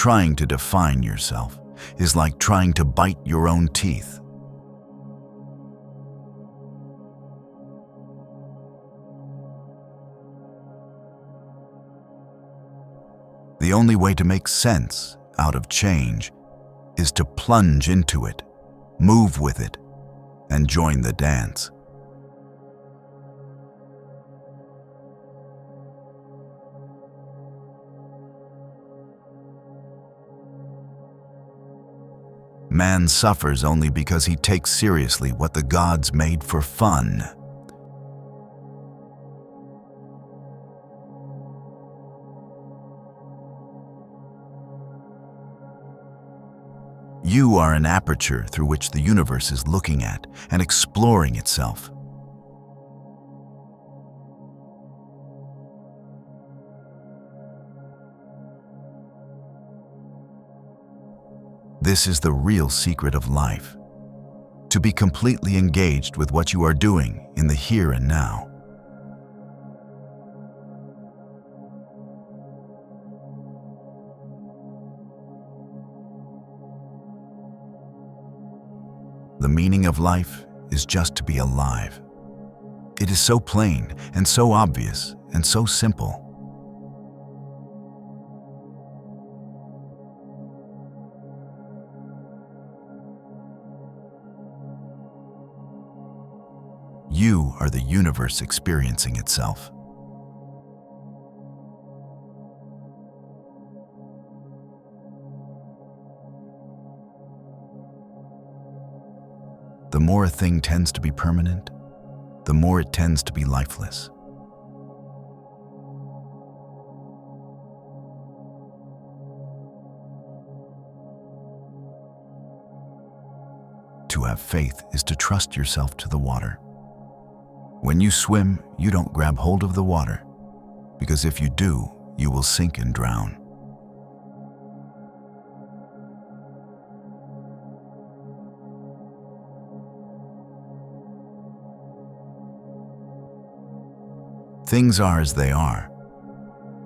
Trying to define yourself is like trying to bite your own teeth. The only way to make sense out of change is to plunge into it, move with it, and join the dance. Man suffers only because he takes seriously what the gods made for fun. You are an aperture through which the universe is looking at and exploring itself. This is the real secret of life, to be completely engaged with what you are doing in the here and now. The meaning of life is just to be alive. It is so plain and so obvious and so simple. You are the universe experiencing itself. The more a thing tends to be permanent, the more it tends to be lifeless. To have faith is to trust yourself to the water. When you swim, you don't grab hold of the water, because if you do, you will sink and drown. Things are as they are.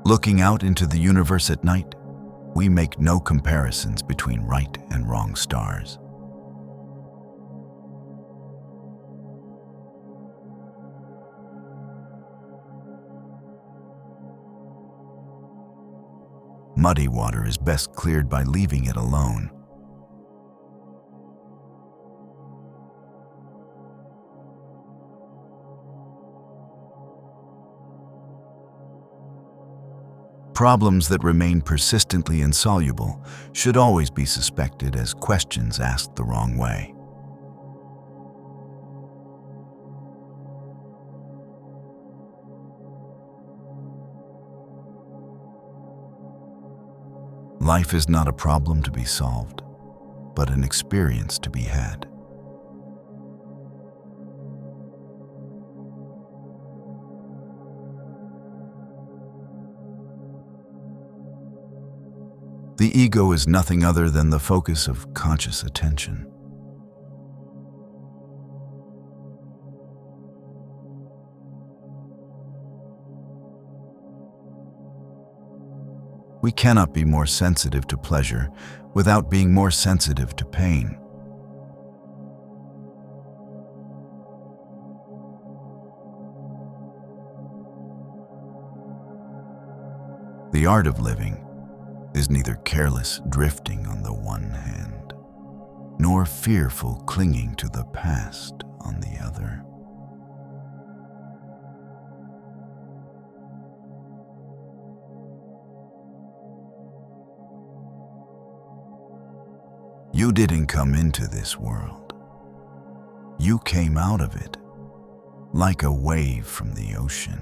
Looking out into the universe at night, we make no comparisons between right and wrong stars. Muddy water is best cleared by leaving it alone. Problems that remain persistently insoluble should always be suspected as questions asked the wrong way. Life is not a problem to be solved, but an experience to be had. The ego is nothing other than the focus of conscious attention. We cannot be more sensitive to pleasure without being more sensitive to pain. The art of living is neither careless drifting on the one hand, nor fearful clinging to the past on the other. You didn't come into this world. You came out of it, like a wave from the ocean.